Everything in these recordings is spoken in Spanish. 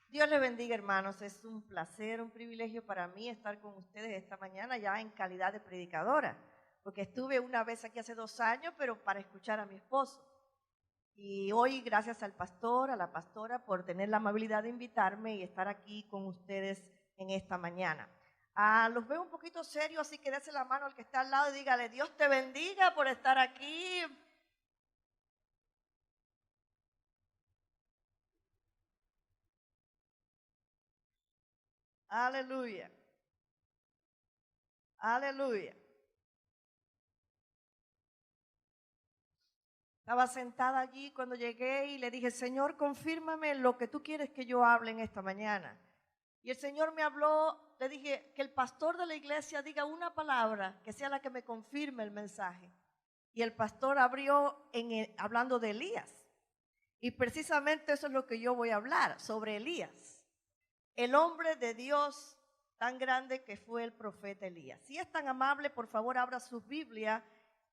Dios les bendiga, hermanos. Es un placer, un privilegio para mí estar con ustedes esta mañana ya en calidad de predicadora, porque estuve una vez aquí hace 2 años, pero para escuchar a mi esposo. Y hoy, gracias al pastor, a la pastora, por tener la amabilidad de invitarme y estar aquí con ustedes en esta mañana. Los veo un poquito serios, así que dése la mano al que está al lado y dígale, Dios te bendiga por estar aquí. Aleluya, aleluya. Estaba sentada allí cuando llegué y le dije, Señor, confírmame lo que tú quieres que yo hable en esta mañana. Y el Señor me habló, le dije, que el pastor de la iglesia diga una palabra que sea la que me confirme el mensaje. Y el pastor abrió hablando de Elías. Y precisamente eso es lo que yo voy a hablar, sobre Elías. El hombre de Dios tan grande que fue el profeta Elías. Si es tan amable, por favor, abra su Biblia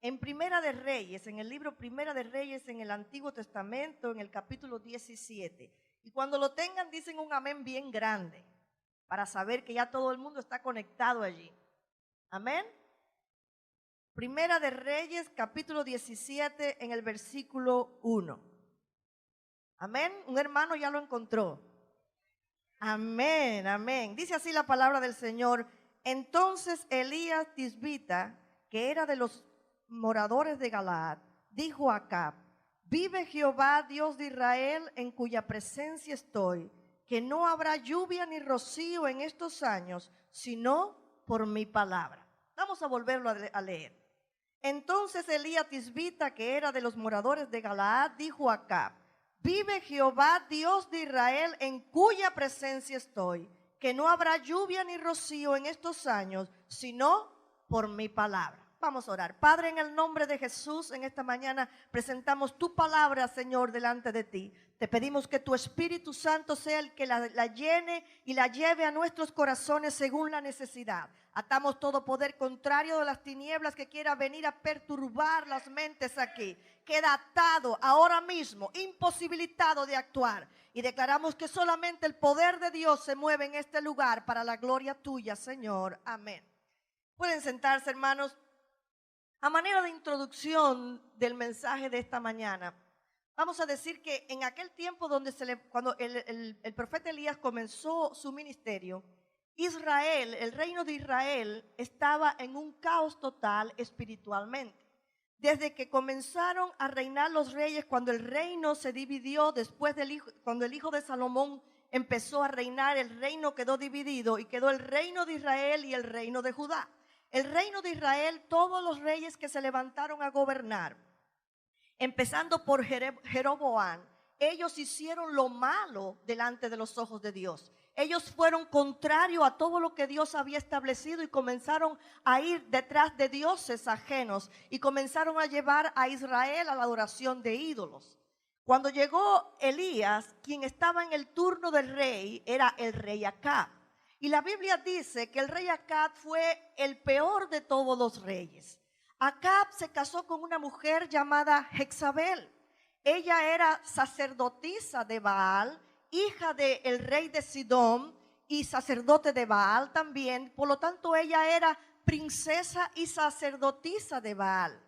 en Primera de Reyes, en el libro Primera de Reyes, en el Antiguo Testamento, en el capítulo 17. Y cuando lo tengan, dicen un amén bien grande, para saber que ya todo el mundo está conectado allí. Amén. Primera de Reyes, capítulo 17, en el versículo 1. Amén. Un hermano ya lo encontró. Amén, amén. Dice así la palabra del Señor. Entonces Elías Tisbita, que era de los moradores de Galaad, dijo a Acab, vive Jehová, Dios de Israel, en cuya presencia estoy, que no habrá lluvia ni rocío en estos años, sino por mi palabra. Vamos a volverlo a leer. Entonces Elías Tisbita, que era de los moradores de Galaad, dijo a Acab, vive Jehová, Dios de Israel, en cuya presencia estoy, que no habrá lluvia ni rocío en estos años, sino por mi palabra. Vamos a orar. Padre, en el nombre de Jesús, en esta mañana presentamos tu palabra, Señor, delante de ti. Te pedimos que tu Espíritu Santo sea el que la llene y la lleve a nuestros corazones según la necesidad. Atamos todo poder contrario de las tinieblas que quiera venir a perturbar las mentes aquí. Queda atado ahora mismo, imposibilitado de actuar. Y declaramos que solamente el poder de Dios se mueve en este lugar para la gloria tuya, Señor. Amén. Pueden sentarse, hermanos. A manera de introducción del mensaje de esta mañana, vamos a decir que en aquel tiempo cuando el profeta Elías comenzó su ministerio, Israel, el reino de Israel, estaba en un caos total espiritualmente. Desde que comenzaron a reinar los reyes, cuando el reino se dividió, cuando el hijo de Salomón empezó a reinar, el reino quedó dividido y quedó el reino de Israel y el reino de Judá. El reino de Israel, todos los reyes que se levantaron a gobernar, empezando por Jeroboam, ellos hicieron lo malo delante de los ojos de Dios. Ellos fueron contrarios a todo lo que Dios había establecido y comenzaron a ir detrás de dioses ajenos y comenzaron a llevar a Israel a la adoración de ídolos. Cuando llegó Elías, quien estaba en el turno del rey, era el rey Acab. Y la Biblia dice que el rey Acab fue el peor de todos los reyes. Acab se casó con una mujer llamada Jezabel. Ella era sacerdotisa de Baal, hija del rey de Sidón y sacerdote de Baal también. Por lo tanto, ella era princesa y sacerdotisa de Baal.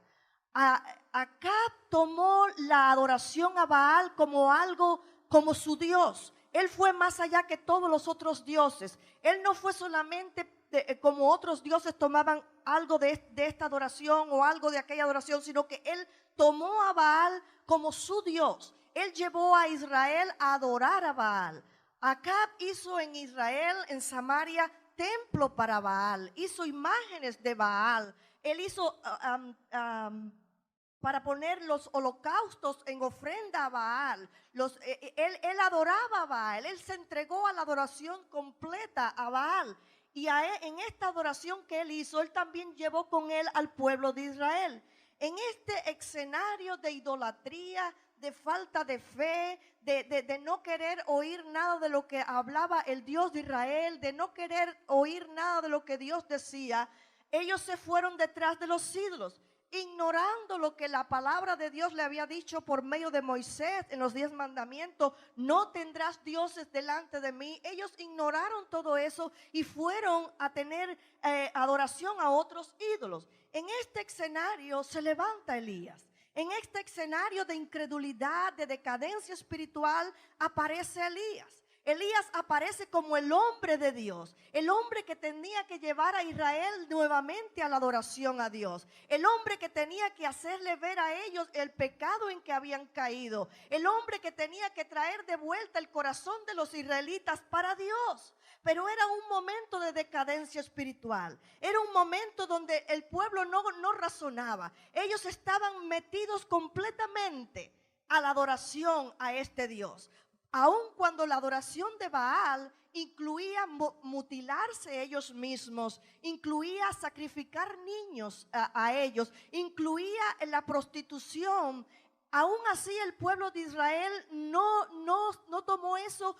Acab tomó la adoración a Baal como algo, como su Dios. Él fue más allá que todos los otros dioses. Él no fue solamente como otros dioses tomaban algo de esta adoración o algo de aquella adoración, sino que él tomó a Baal como su Dios. Él llevó a Israel a adorar a Baal. Acab hizo en Israel, en Samaria, templo para Baal. Hizo imágenes de Baal. Él hizo para poner los holocaustos en ofrenda a Baal. Él adoraba a Baal, él se entregó a la adoración completa a Baal. Y en esta adoración que él hizo, él también llevó con él al pueblo de Israel. En este escenario de idolatría, de falta de fe, de no querer oír nada de lo que hablaba el Dios de Israel, de no querer oír nada de lo que Dios decía, ellos se fueron detrás de los ídolos. ignorando lo que la palabra de Dios le había dicho por medio de Moisés en los 10 mandamientos: no tendrás dioses delante de mí. Ellos ignoraron todo eso y fueron a tener adoración a otros ídolos. En este escenario se levanta Elías. En este escenario de incredulidad, de decadencia espiritual, aparece Elías. Elías aparece como el hombre de Dios, el hombre que tenía que llevar a Israel nuevamente a la adoración a Dios, el hombre que tenía que hacerle ver a ellos el pecado en que habían caído, el hombre que tenía que traer de vuelta el corazón de los israelitas para Dios. Pero era un momento de decadencia espiritual, era un momento donde el pueblo no razonaba. Ellos estaban metidos completamente a la adoración a este Dios. Aun cuando la adoración de Baal incluía mutilarse ellos mismos, incluía sacrificar niños a ellos, incluía la prostitución, aún así el pueblo de Israel no tomó eso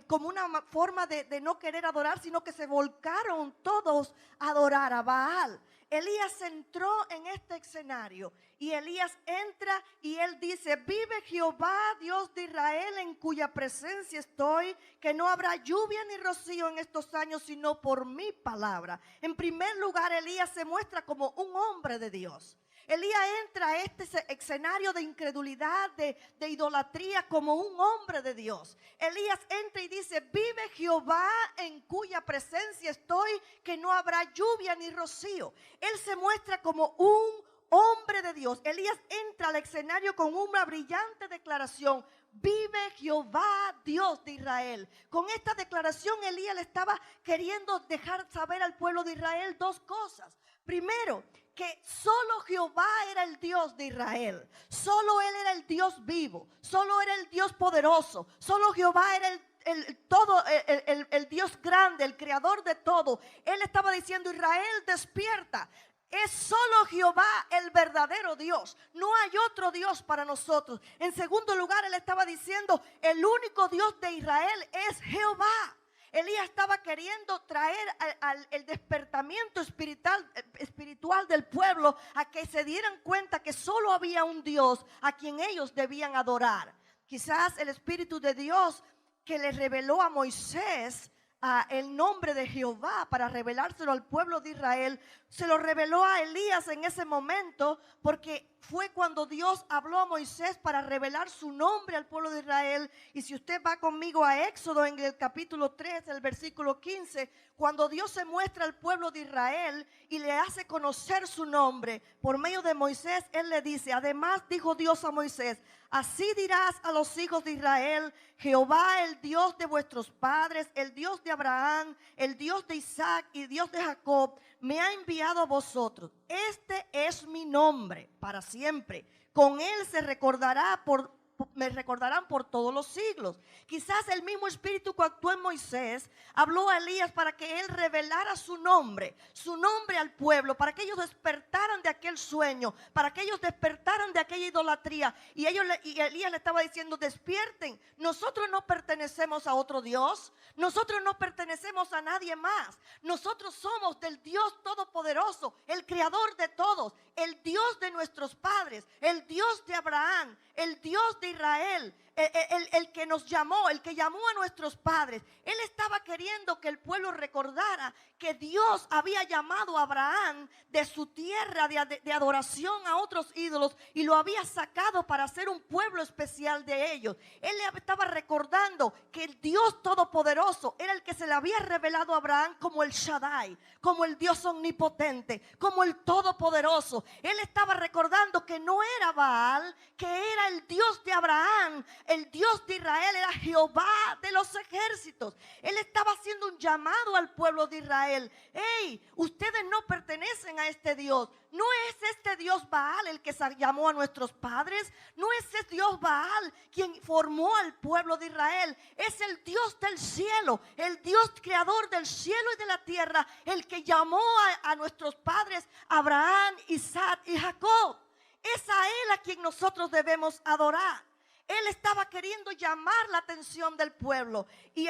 como una forma de no querer adorar, sino que se volcaron todos a adorar a Baal. Elías entró en este escenario y Elías entra y él dice: vive Jehová, Dios de Israel, en cuya presencia estoy, que no habrá lluvia ni rocío en estos años, sino por mi palabra. En primer lugar, Elías se muestra como un hombre de Dios. Elías entra a este escenario de incredulidad, de idolatría, como un hombre de Dios. Elías entra y dice: vive Jehová, en cuya presencia estoy, que no habrá lluvia ni rocío. Él se muestra como un hombre de Dios. Elías entra al escenario con una brillante declaración: vive Jehová, Dios de Israel. Con esta declaración Elías le estaba queriendo dejar saber al pueblo de Israel dos cosas. Primero, que solo Jehová era el Dios de Israel, solo Él era el Dios vivo, solo era el Dios poderoso, solo Jehová era el Dios grande, el creador de todo. Él estaba diciendo: Israel, despierta. Es solo Jehová el verdadero Dios. No hay otro Dios para nosotros. En segundo lugar, él estaba diciendo: el único Dios de Israel es Jehová. Elías estaba queriendo traer el despertamiento espiritual del pueblo, a que se dieran cuenta que solo había un Dios a quien ellos debían adorar. Quizás el Espíritu de Dios que le reveló a Moisés el nombre de Jehová para revelárselo al pueblo de Israel, se lo reveló a Elías en ese momento, porque fue cuando Dios habló a Moisés para revelar su nombre al pueblo de Israel. Y si usted va conmigo a Éxodo, en el capítulo 3, el versículo 15, cuando Dios se muestra al pueblo de Israel y le hace conocer su nombre por medio de Moisés, él le dice: además dijo Dios a Moisés: así dirás a los hijos de Israel: Jehová, el Dios de vuestros padres, el Dios de Abraham, el Dios de Isaac y Dios de Jacob, me ha enviado a vosotros. Este es mi nombre para siempre. Con él me recordarán por todos los siglos. Quizás el mismo espíritu que actuó en Moisés habló a Elías para que él revelara su nombre al pueblo, para que ellos despertaran de aquel sueño, para que ellos despertaran de aquella idolatría. Y Elías le estaba diciendo: despierten, nosotros no pertenecemos a otro Dios, nosotros no pertenecemos a nadie más, nosotros somos del Dios todopoderoso, el creador de todos, el Dios de nuestros padres, el Dios de Abraham, el Dios de Israel, el que nos llamó, el que llamó a nuestros padres. Él estaba queriendo que el pueblo recordara que Dios había llamado a Abraham de su tierra de adoración a otros ídolos y lo había sacado para ser un pueblo especial de ellos. Él le estaba recordando que el Dios todopoderoso era el que se le había revelado a Abraham como el Shaddai, como el Dios omnipotente, como el todopoderoso. Él estaba recordando que no era Baal, que era el Dios de Abraham, el Dios de Israel era Jehová de los ejércitos. Él estaba haciendo un llamado al pueblo de Israel: hey, ustedes no pertenecen a este Dios. No es este Dios Baal el que llamó a nuestros padres. No es ese Dios Baal quien formó al pueblo de Israel. Es el Dios del cielo, el Dios creador del cielo y de la tierra, el que llamó a nuestros padres Abraham, Isaac y Jacob. Es a Él a quien nosotros debemos adorar. Él estaba queriendo llamar la atención del pueblo. Y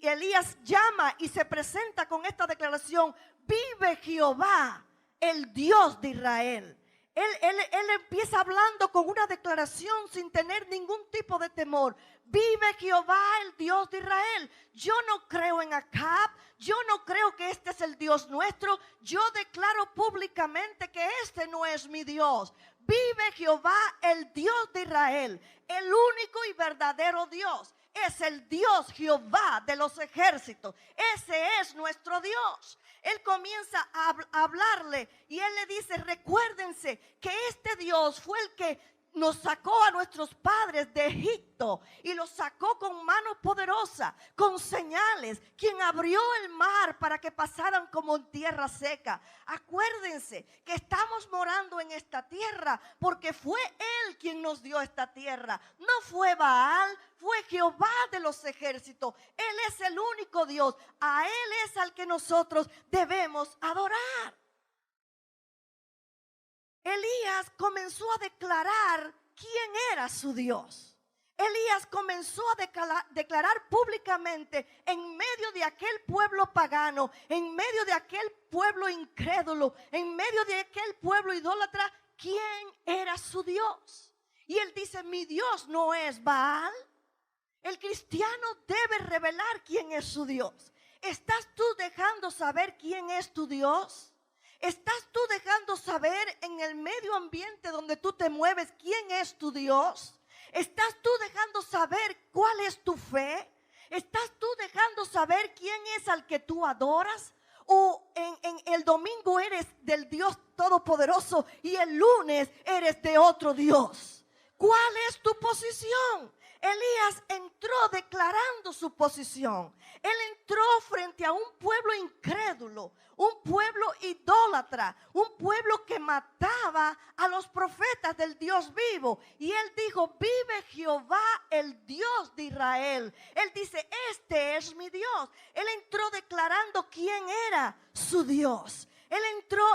Elías llama y se presenta con esta declaración: vive Jehová, el Dios de Israel. Él empieza hablando con una declaración sin tener ningún tipo de temor. Vive Jehová, el Dios de Israel. Yo no creo en Acab. Yo no creo que este es el Dios nuestro. Yo declaro públicamente que este no es mi Dios. Vive Jehová, el Dios de Israel, el único y verdadero Dios. Es el Dios Jehová de los ejércitos. Ese es nuestro Dios. Él comienza a hablarle y él le dice: recuérdense que este Dios fue el que nos sacó a nuestros padres de Egipto y los sacó con mano poderosa, con señales, quien abrió el mar para que pasaran como en tierra seca. Acuérdense que estamos morando en esta tierra porque fue Él quien nos dio esta tierra. No fue Baal, fue Jehová de los ejércitos. Él es el único Dios. A Él es al que nosotros debemos adorar. Elías comenzó a declarar quién era su Dios. Elías comenzó a declarar públicamente en medio de aquel pueblo pagano, en medio de aquel pueblo incrédulo, en medio de aquel pueblo idólatra, quién era su Dios. Y él dice: mi Dios no es Baal. El cristiano debe revelar quién es su Dios. ¿Estás tú dejando saber quién es tu Dios? ¿Estás tú dejando saber en el medio ambiente donde tú te mueves quién es tu Dios? ¿Estás tú dejando saber cuál es tu fe? ¿Estás tú dejando saber quién es al que tú adoras? ¿O en el domingo eres del Dios Todopoderoso y el lunes eres de otro Dios? ¿Cuál es tu posición? Elías entró declarando su posición. Él entró frente a un pueblo incrédulo, un pueblo idólatra, un pueblo que mataba a los profetas del Dios vivo. Y él dijo: vive Jehová, el Dios de Israel. Él dice: este es mi Dios. Él entró declarando quién era su Dios. Él entró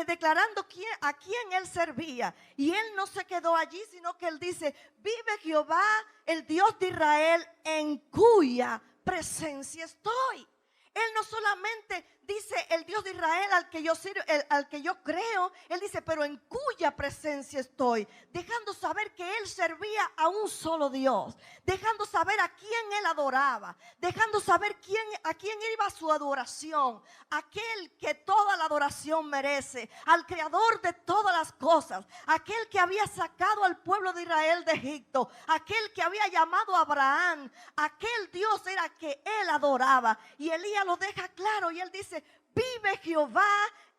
declarando a quién él servía. Y él no se quedó allí, sino que él dice: vive Jehová, el Dios de Israel, en cuya presencia estoy. Él no solamente dice el Dios de Israel al que yo sirvo, al que yo creo. Él dice: pero en cuya presencia estoy, dejando saber que él servía a un solo Dios, dejando saber a quién él adoraba, dejando saber a quién iba su adoración, aquel que toda la adoración merece, al creador de todas las cosas, aquel que había sacado al pueblo de Israel de Egipto, aquel que había llamado a Abraham. Aquel Dios era que él adoraba. Y Elías lo deja claro y él dice: vive Jehová,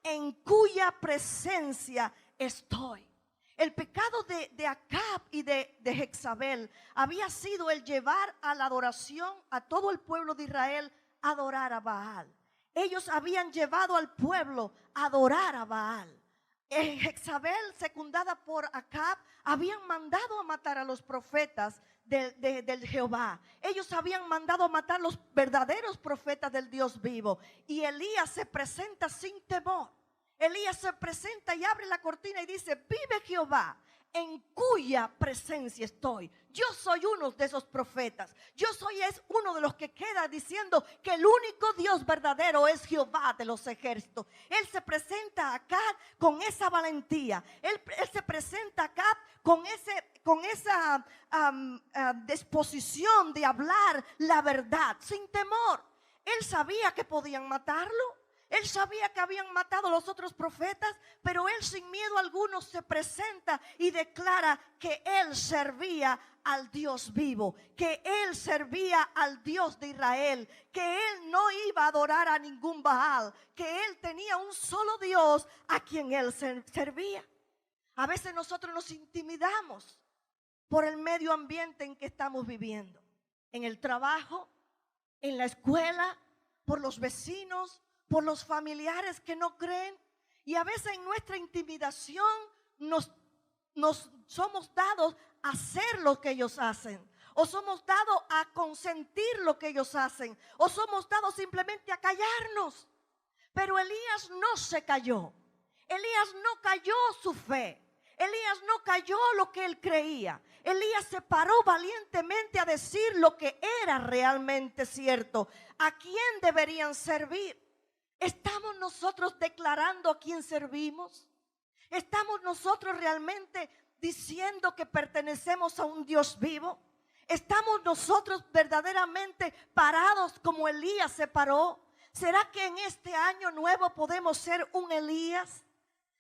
en cuya presencia estoy. El pecado de Acab y de Jezabel había sido el llevar a la adoración a todo el pueblo de Israel a adorar a Baal. Ellos habían llevado al pueblo a adorar a Baal. Jezabel, secundada por Acab, habían mandado a matar a los profetas del Jehová. Ellos habían mandado a matar los verdaderos profetas del Dios vivo. Y Elías se presenta sin temor. Elías se presenta y abre la cortina y dice: vive Jehová, en cuya presencia estoy. Yo soy uno de esos profetas. Es uno de los que queda diciendo que el único Dios verdadero es Jehová de los ejércitos. Él se presenta acá con esa valentía. Él se presenta acá con esa disposición de hablar la verdad sin temor. Él sabía que podían matarlo. Él sabía que habían matado a los otros profetas, pero él sin miedo alguno se presenta y declara que él servía al Dios vivo, que él servía al Dios de Israel, que él no iba a adorar a ningún Baal, que él tenía un solo Dios a quien él servía. A veces nosotros nos intimidamos por el medio ambiente en que estamos viviendo, en el trabajo, en la escuela, por los vecinos, por los familiares que no creen. Y a veces en nuestra intimidación nos somos dados a hacer lo que ellos hacen, o somos dados a consentir lo que ellos hacen, o somos dados simplemente a callarnos. Pero Elías no se cayó. Elías no cayó su fe. Elías no cayó lo que él creía. Elías se paró valientemente a decir lo que era realmente cierto. ¿A quién deberían servir? ¿Estamos nosotros declarando a quién servimos? ¿Estamos nosotros realmente diciendo que pertenecemos a un Dios vivo? ¿Estamos nosotros verdaderamente parados como Elías se paró? ¿Será que en este año nuevo podemos ser un Elías?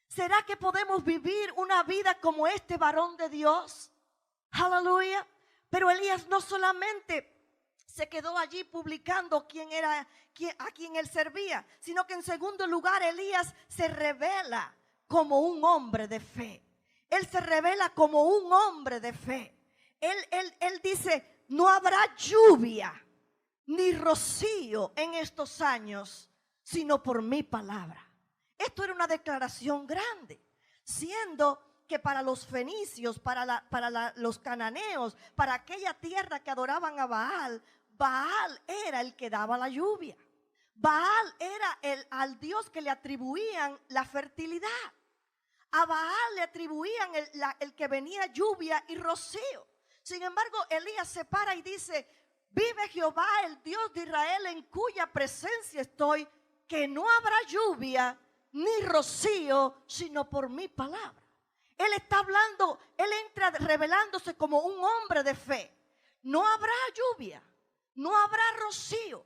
¿Será que podemos vivir una vida como este varón de Dios? Aleluya. Pero Elías no solamente se quedó allí publicando a quien él servía, sino que en segundo lugar Elías se revela como un hombre de fe. Él se revela como un hombre de fe. Él dice, no habrá lluvia ni rocío en estos años, sino por mi palabra. Esto era una declaración grande, siendo que para los fenicios, para los cananeos, para aquella tierra que adoraban a Baal, Baal era el que daba la lluvia. Baal era al Dios que le atribuían la fertilidad. A Baal le atribuían el que venía lluvia y rocío. Sin embargo, Elías se para y dice, vive Jehová, el Dios de Israel, en cuya presencia estoy, que no habrá lluvia ni rocío, sino por mi palabra. Él está hablando, él entra revelándose como un hombre de fe. No habrá lluvia, no habrá rocío,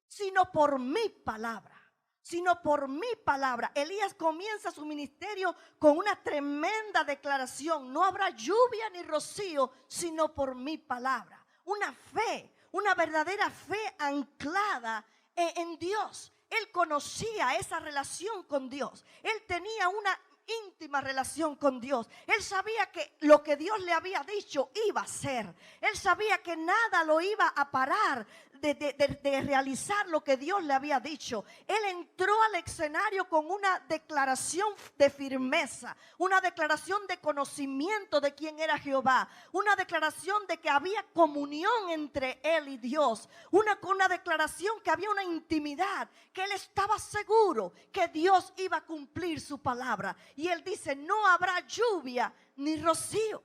sino por mi palabra. Sino por mi palabra. Elías comienza su ministerio con una tremenda declaración. No habrá lluvia ni rocío, sino por mi palabra. Una fe, una verdadera fe anclada en Dios. Él conocía esa relación con Dios. Él tenía una íntima relación con Dios. Él sabía que lo que Dios le había dicho iba a ser. Él sabía que nada lo iba a parar de realizar lo que Dios le había dicho. Él entró al escenario con una declaración de firmeza, una declaración de conocimiento de quién era Jehová, una declaración de que había comunión entre él y Dios, una declaración que había una intimidad, que él estaba seguro que Dios iba a cumplir su palabra. Y él dice, no habrá lluvia ni rocío.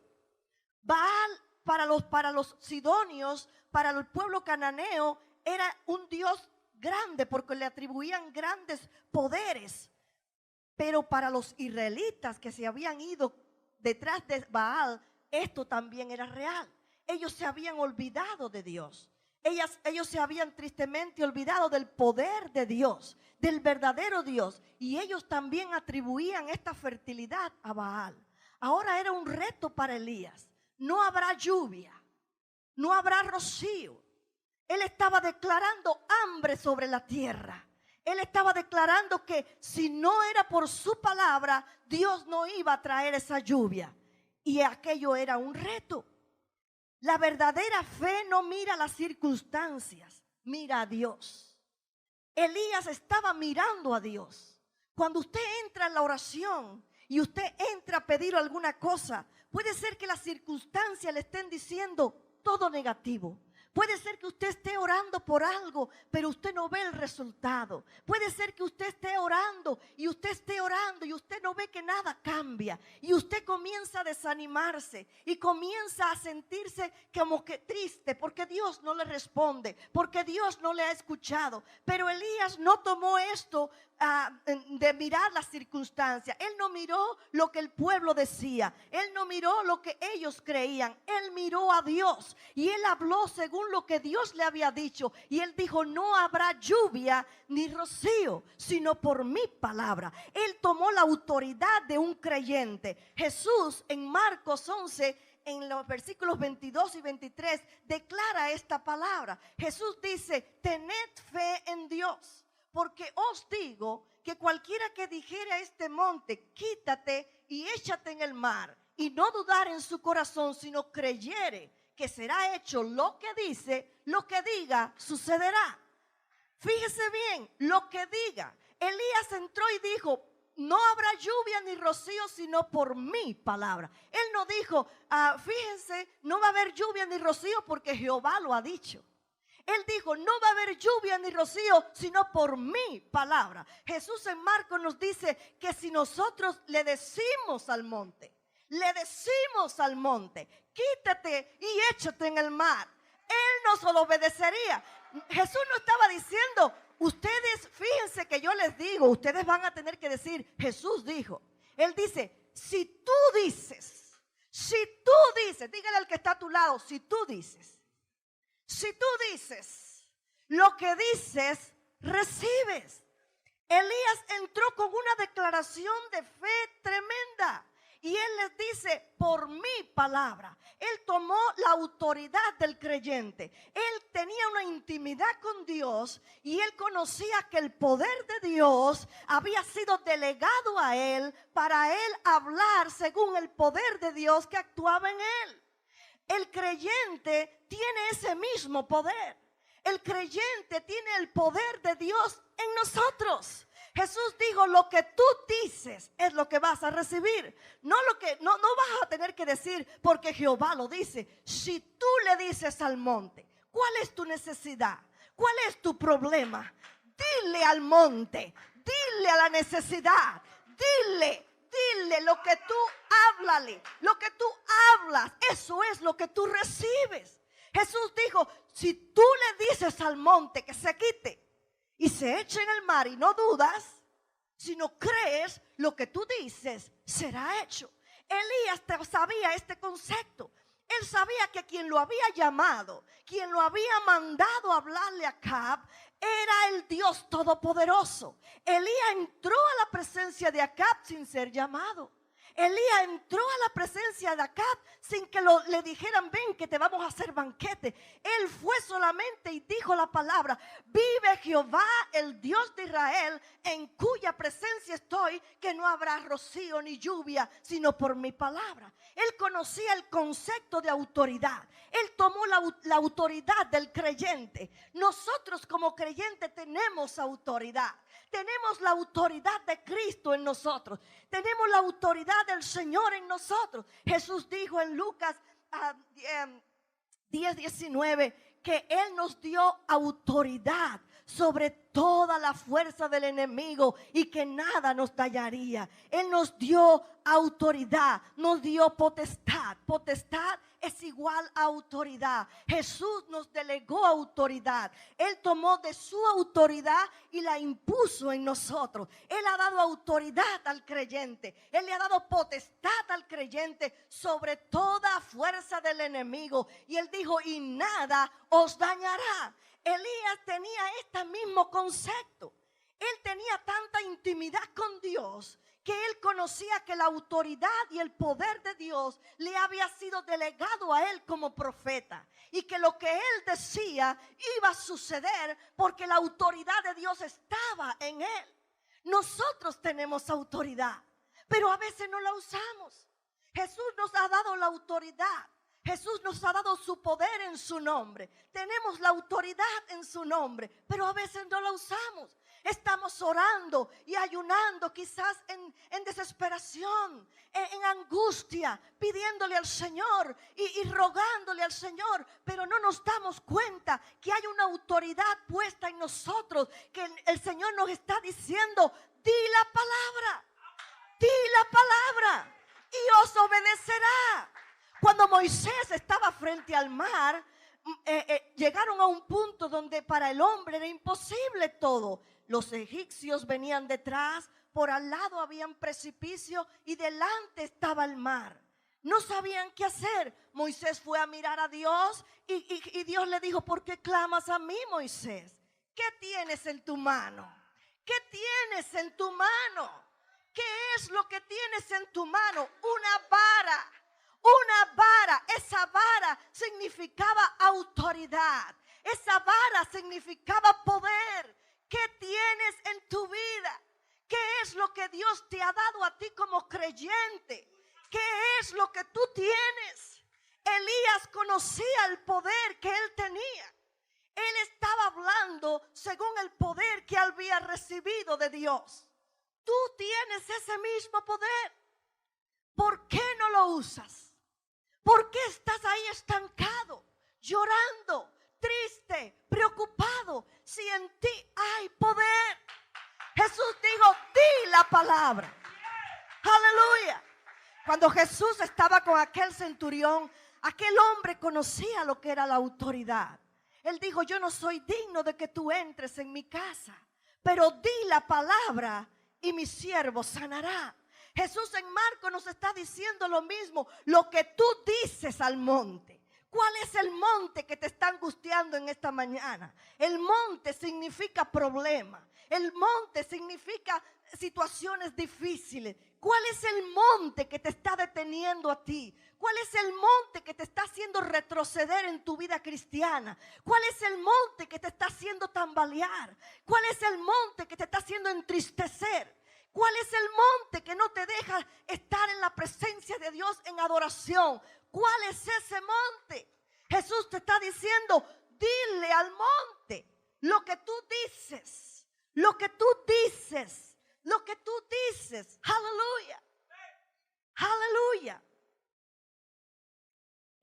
Baal para los sidonios, para el pueblo cananeo, era un Dios grande porque le atribuían grandes poderes. Pero para los israelitas que se habían ido detrás de Baal, esto también era real. Ellos se habían olvidado de Dios. Ellos se habían tristemente olvidado del poder de Dios, del verdadero Dios. Y ellos también atribuían esta fertilidad a Baal. Ahora era un reto para Elías. No habrá lluvia, no habrá rocío. Él estaba declarando hambre sobre la tierra. Él estaba declarando que si no era por su palabra, Dios no iba a traer esa lluvia. Y aquello era un reto. La verdadera fe no mira las circunstancias, mira a Dios. Elías estaba mirando a Dios. Cuando usted entra en la oración y usted entra a pedir alguna cosa, puede ser que las circunstancias le estén diciendo todo negativo. Puede ser que usted esté orando por algo, pero usted no ve el resultado. Puede ser que usted esté orando y usted no ve que nada cambia. Y usted comienza a desanimarse y comienza a sentirse como que triste porque Dios no le responde, porque Dios no le ha escuchado. Pero Elías no tomó esto de mirar las circunstancias. Él no miró lo que el pueblo decía. Él no miró lo que ellos creían. Él miró a Dios y él habló según lo que Dios le había dicho. Y él dijo, no habrá lluvia ni rocío, sino por mi palabra. Él tomó la autoridad de un creyente. Jesús en Marcos 11, en los versículos 22 y 23, declara esta palabra. Jesús dice, tened fe en Dios. Porque os digo que cualquiera que dijere a este monte, quítate y échate en el mar, y no dudar en su corazón, sino creyere que será hecho lo que dice, lo que diga sucederá. Fíjese bien, lo que diga. Elías entró y dijo, no habrá lluvia ni rocío sino por mi palabra. Él no dijo, fíjense, no va a haber lluvia ni rocío porque Jehová lo ha dicho. Él dijo, no va a haber lluvia ni rocío, sino por mi palabra. Jesús en Marcos nos dice que si nosotros le decimos al monte, quítate y échate en el mar, Él nos lo obedecería. Jesús no estaba diciendo, ustedes, fíjense que yo les digo, ustedes van a tener que decir, Jesús dijo. Él dice, si tú dices, dígale al que está a tu lado, si tú dices, lo que dices, recibes. Elías entró con una declaración de fe tremenda. Y él les dice, por mi palabra. Él tomó la autoridad del creyente. Él tenía una intimidad con Dios y él conocía que el poder de Dios había sido delegado a él para él hablar según el poder de Dios que actuaba en él. El creyente tiene ese mismo poder. El creyente tiene el poder de Dios en nosotros. Jesús dijo, lo que tú dices es lo que vas a recibir. No vas a tener que decir porque Jehová lo dice. Si tú le dices al monte, ¿cuál es tu necesidad? ¿Cuál es tu problema? Dile al monte, dile a la necesidad, dile lo que tú háblale, lo que tú hablas, eso es lo que tú recibes. Jesús dijo, si tú le dices al monte que se quite y se eche en el mar y no dudas, sino crees, lo que tú dices será hecho. Elías sabía este concepto. Él sabía que quien lo había llamado, quien lo había mandado a hablarle a Acab, era el Dios Todopoderoso. Elías entró a la presencia de Acab sin ser llamado. Elías entró a la presencia de Acab sin que le dijeran, ven que te vamos a hacer banquete. Él fue solamente y dijo la palabra, vive Jehová, el Dios de Israel, en cuya presencia estoy, que no habrá rocío ni lluvia, sino por mi palabra. Él conocía el concepto de autoridad. Él tomó la autoridad del creyente. Nosotros como creyentes tenemos autoridad. Tenemos la autoridad de Cristo en nosotros. Tenemos la autoridad del Señor en nosotros. Jesús dijo en Lucas 10:19 que Él nos dio autoridad sobre toda la fuerza del enemigo y que nada nos dañaría. Él nos dio autoridad, nos dio potestad. Potestad es igual a autoridad. Jesús nos delegó autoridad. Él tomó de su autoridad y la impuso en nosotros. Él ha dado autoridad al creyente. Él le ha dado potestad al creyente sobre toda fuerza del enemigo. Y Él dijo, y nada os dañará. Elías tenía este mismo concepto. Él tenía tanta intimidad con Dios que él conocía que la autoridad y el poder de Dios le había sido delegado a él como profeta. Y que lo que él decía iba a suceder porque la autoridad de Dios estaba en él. Nosotros tenemos autoridad, pero a veces no la usamos. Jesús nos ha dado la autoridad. Jesús nos ha dado su poder en su nombre. Tenemos la autoridad en su nombre, pero a veces no la usamos. Estamos orando y ayunando quizás en desesperación, en angustia, pidiéndole al Señor y rogándole al Señor, pero no nos damos cuenta que hay una autoridad puesta en nosotros, que el Señor nos está diciendo, di la palabra y os obedecerá. Cuando Moisés estaba frente al mar, llegaron a un punto donde para el hombre era imposible todo. Los egipcios venían detrás, por al lado había un precipicio y delante estaba el mar. No sabían qué hacer. Moisés fue a mirar a Dios y Dios le dijo, ¿por qué clamas a mí, Moisés? ¿Qué tienes en tu mano? ¿Qué tienes en tu mano? ¿Qué es lo que tienes en tu mano? Una vara. Una vara, esa vara significaba autoridad. Esa vara significaba poder. ¿Qué tienes en tu vida? ¿Qué es lo que Dios te ha dado a ti como creyente? ¿Qué es lo que tú tienes? Elías conocía el poder que él tenía. Él estaba hablando según el poder que había recibido de Dios. Tú tienes ese mismo poder. ¿Por qué no lo usas? ¿Por qué estás ahí estancado, llorando, triste, preocupado, si en ti hay poder? Jesús dijo, di la palabra. Aleluya. Cuando Jesús estaba con aquel centurión, aquel hombre conocía lo que era la autoridad. Él dijo, yo no soy digno de que tú entres en mi casa, pero di la palabra y mi siervo sanará. Jesús en Marcos nos está diciendo lo mismo, lo que tú dices al monte. ¿Cuál es el monte que te está angustiando en esta mañana? El monte significa problema. El monte significa situaciones difíciles. ¿Cuál es el monte que te está deteniendo a ti? ¿Cuál es el monte que te está haciendo retroceder en tu vida cristiana? ¿Cuál es el monte que te está haciendo tambalear? ¿Cuál es el monte que te está haciendo entristecer? ¿Cuál es el monte que no te deja estar en la presencia de Dios en adoración? ¿Cuál es ese monte? Jesús te está diciendo, dile al monte lo que tú dices, lo que tú dices, lo que tú dices. Aleluya, aleluya.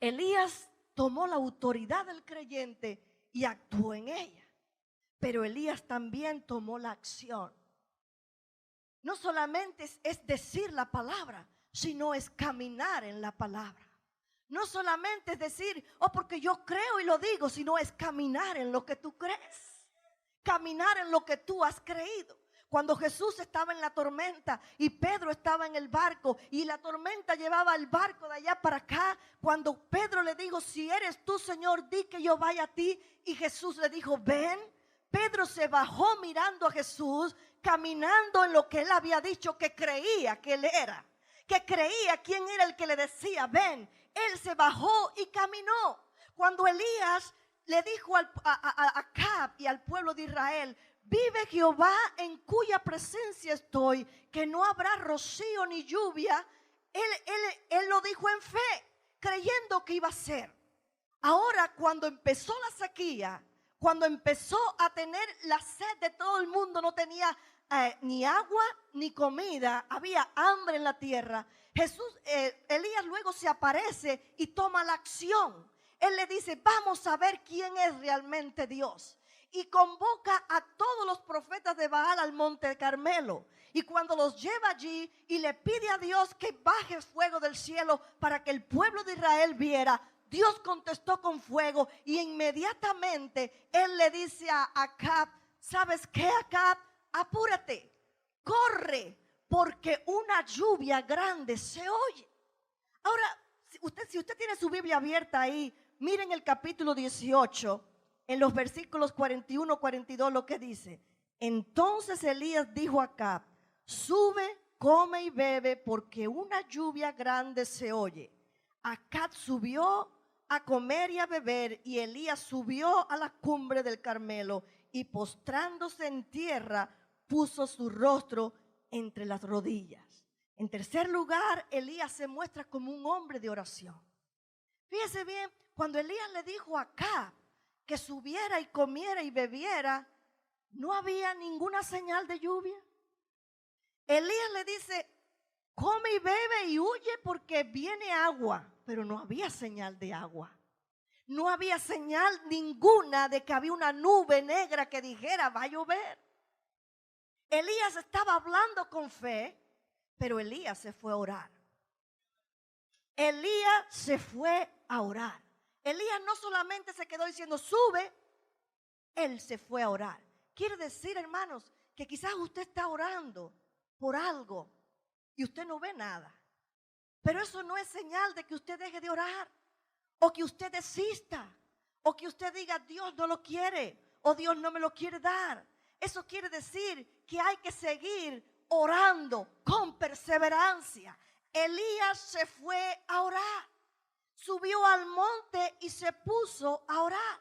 Elías tomó la autoridad del creyente y actuó en ella, pero Elías también tomó la acción. No solamente es decir la palabra, sino es caminar en la palabra. No solamente es decir, porque yo creo y lo digo, sino es caminar en lo que tú crees. Caminar en lo que tú has creído. Cuando Jesús estaba en la tormenta y Pedro estaba en el barco y la tormenta llevaba el barco de allá para acá, cuando Pedro le dijo, si eres tú, Señor, di que yo vaya a ti, y Jesús le dijo, ven. Pedro se bajó mirando a Jesús, caminando en lo que él había dicho que creía que él era, que creía quién era el que le decía, ven. Él se bajó y caminó. Cuando Elías le dijo a Acab y al pueblo de Israel, vive Jehová en cuya presencia estoy, que no habrá rocío ni lluvia, él lo dijo en fe, creyendo que iba a ser. Ahora, cuando empezó la sequía, cuando empezó a tener la sed de todo el mundo, no tenía ni agua ni comida, había hambre en la tierra. Elías luego se aparece y toma la acción. Él le dice, vamos a ver quién es realmente Dios. Y convoca a todos los profetas de Baal al monte Carmelo. Y cuando los lleva allí y le pide a Dios que baje fuego del cielo para que el pueblo de Israel viera, Dios contestó con fuego y inmediatamente él le dice a Acab, ¿sabes qué, Acab? Apúrate, corre, porque una lluvia grande se oye. Ahora, si usted tiene su Biblia abierta ahí, miren el capítulo 18, en los versículos 41, 42, lo que dice. Entonces Elías dijo a Acab, sube, come y bebe, porque una lluvia grande se oye. Acab subió a comer y a beber, y Elías subió a la cumbre del Carmelo, y postrándose en tierra, puso su rostro entre las rodillas. En tercer lugar, Elías se muestra como un hombre de oración. Fíjese bien, cuando Elías le dijo a Acab que subiera y comiera y bebiera, no había ninguna señal de lluvia. Elías le dice, come y bebe y huye porque viene agua, pero no había señal de agua. No había señal ninguna de que había una nube negra que dijera va a llover. Elías estaba hablando con fe, pero Elías se fue a orar. Elías se fue a orar. Elías no solamente se quedó diciendo sube, él se fue a orar. Quiere decir, hermanos, que quizás usted está orando por algo y usted no ve nada. Pero eso no es señal de que usted deje de orar, o que usted desista, o que usted diga Dios no lo quiere, o Dios no me lo quiere dar. Eso quiere decir que hay que seguir orando con perseverancia. Elías se fue a orar, subió al monte y se puso a orar.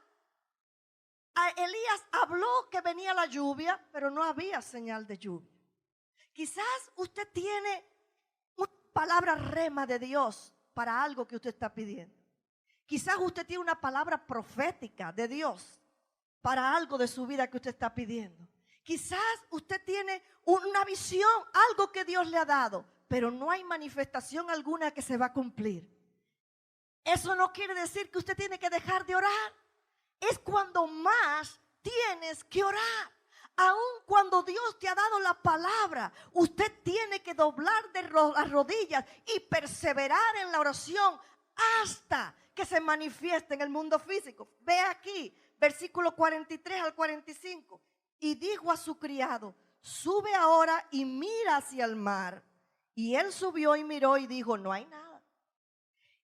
Elías habló que venía la lluvia, pero no había señal de lluvia. Quizás usted tiene una palabra rema de Dios para algo que usted está pidiendo. Quizás usted tiene una palabra profética de Dios para algo de su vida que usted está pidiendo. Quizás usted tiene una visión, algo que Dios le ha dado, pero no hay manifestación alguna que se va a cumplir. Eso no quiere decir que usted tiene que dejar de orar. Es cuando más tienes que orar. Aun cuando Dios te ha dado la palabra, usted tiene que doblar de las rodillas y perseverar en la oración hasta que se manifieste en el mundo físico. Ve aquí, versículo 43 al 45. Y dijo a su criado: sube ahora y mira hacia el mar. Y él subió y miró y dijo: no hay nada.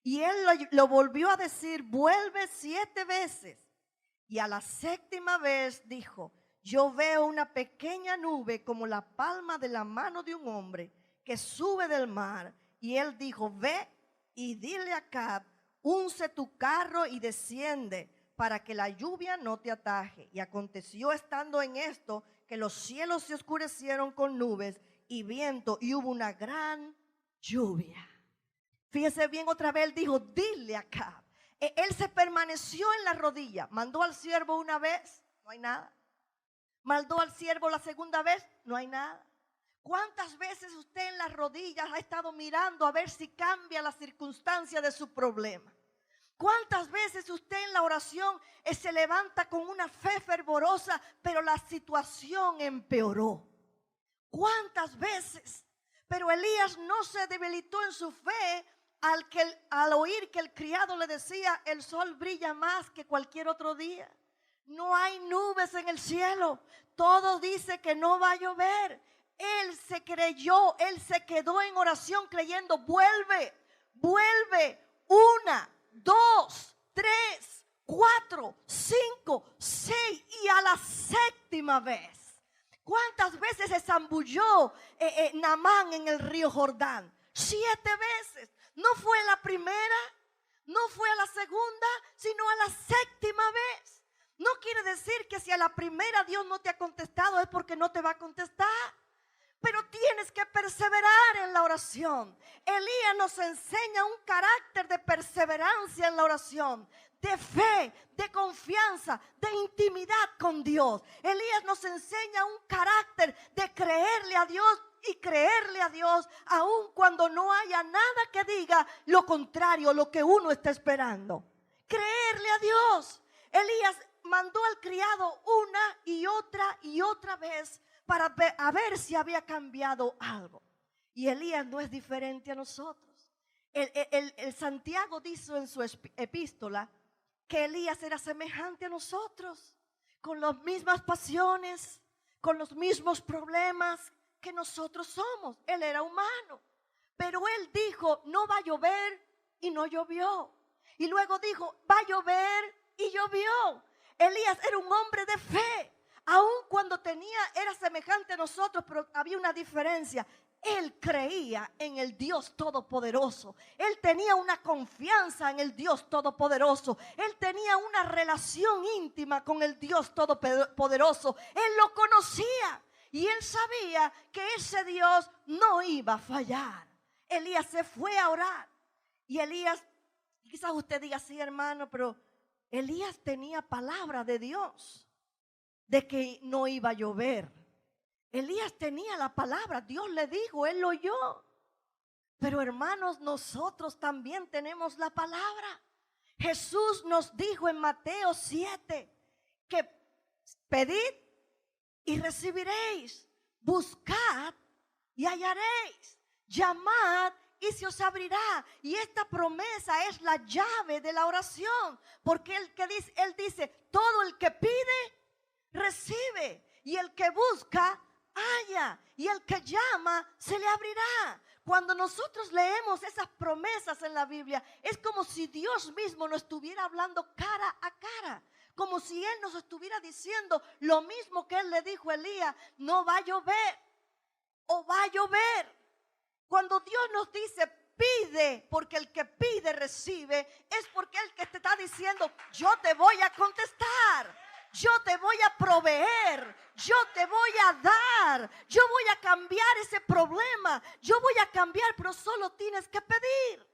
Y él lo volvió a decir: vuelve 7 veces. Y a la 7ª vez dijo: yo veo una pequeña nube como la palma de la mano de un hombre que sube del mar. Y él dijo: ve y dile a Acab: unce tu carro y desciende, para que la lluvia no te ataje. Y aconteció estando en esto, que los cielos se oscurecieron con nubes y viento, y hubo una gran lluvia. Fíjese bien, otra vez él dijo: dile a Acab. Él se permaneció en la rodilla. Mandó al siervo una vez, no hay nada. Mandó al siervo la 2ª vez, no hay nada. ¿Cuántas veces usted en las rodillas ha estado mirando a ver si cambia la circunstancia de su problema? ¿Cuántas veces usted en la oración se levanta con una fe fervorosa, pero la situación empeoró? ¿Cuántas veces? Pero Elías no se debilitó en su fe al oír que el criado le decía: el sol brilla más que cualquier otro día. No hay nubes en el cielo. Todo dice que no va a llover. Él se creyó, él se quedó en oración creyendo: vuelve, vuelve, 1, 2, 3, 4, 5, 6 y a la 7ª vez. ¿Cuántas veces se zambulló Naamán en el río Jordán? 7 veces. No fue la primera, no fue a la 2ª, sino a la 7ª vez. No quiere decir que si a la primera Dios no te ha contestado es porque no te va a contestar. Pero tienes que perseverar en la oración. Elías nos enseña un carácter de perseverancia en la oración, de fe, de confianza, de intimidad con Dios. Elías nos enseña un carácter de creerle a Dios y creerle a Dios aun cuando no haya nada que diga lo contrario, lo que uno está esperando. Creerle a Dios. Elías mandó al criado una y otra vez para ver si había cambiado algo. Y Elías no es diferente a nosotros. El Santiago dice en su epístola que Elías era semejante a nosotros, con las mismas pasiones, con los mismos problemas que nosotros somos. Él era humano, pero él dijo: no va a llover, y no llovió. Y luego dijo: va a llover, y llovió. Elías era un hombre de fe. Aun cuando era semejante a nosotros, pero había una diferencia. Él creía en el Dios Todopoderoso. Él tenía una confianza en el Dios Todopoderoso. Él tenía una relación íntima con el Dios Todopoderoso. Él lo conocía y él sabía que ese Dios no iba a fallar. Elías se fue a orar. Y Elías, quizás usted diga: sí, hermano, pero Elías tenía palabra de Dios de que no iba a llover. Elías tenía la palabra, Dios le dijo, él lo oyó. Pero hermanos, nosotros también tenemos la palabra. Jesús nos dijo en Mateo 7 que pedid y recibiréis, buscad y hallaréis, llamad y se os abrirá. Y esta promesa es la llave de la oración, porque él dice: todo el que pide recibe, y el que busca halla, y el que llama se le abrirá. Cuando nosotros leemos esas promesas en la Biblia, es como si Dios mismo nos estuviera hablando cara a cara, como si Él nos estuviera diciendo lo mismo que Él le dijo a Elías: no va a llover o va a llover. Cuando Dios nos dice pide, porque el que pide recibe, es porque el que te está diciendo: yo te voy a contestar, yo te voy a proveer, yo te voy a dar, yo voy a cambiar ese problema, yo voy a cambiar, pero solo tienes que pedir,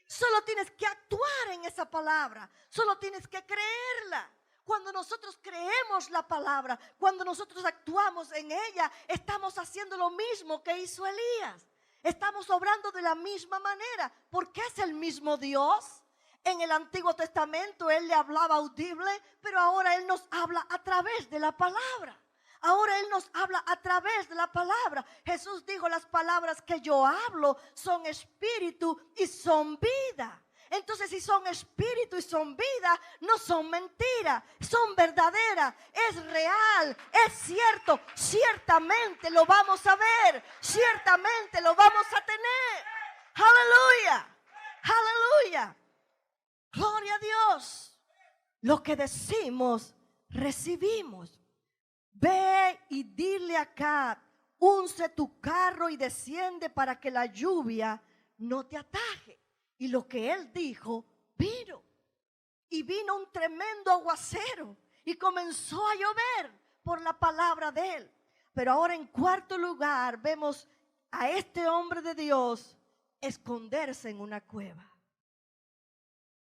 solo tienes que actuar en esa palabra, solo tienes que creerla. Cuando nosotros creemos la palabra, cuando nosotros actuamos en ella, estamos haciendo lo mismo que hizo Elías. Estamos obrando de la misma manera, porque es el mismo Dios. En el Antiguo Testamento Él le hablaba audible, pero ahora Él nos habla a través de la palabra. Ahora Él nos habla a través de la palabra. Jesús dijo: las palabras que yo hablo son espíritu y son vida. Entonces, si son espíritu y son vida, no son mentiras, son verdaderas, es real, es cierto. Ciertamente lo vamos a ver, ciertamente lo vamos a tener. Aleluya, aleluya. Gloria a Dios. Lo que decimos, recibimos. Ve y dile acá, unce tu carro y desciende para que la lluvia no te ataje. Y lo que él dijo, vino. Y vino un tremendo aguacero y comenzó a llover por la palabra de él. Pero ahora en cuarto lugar vemos a este hombre de Dios esconderse en una cueva.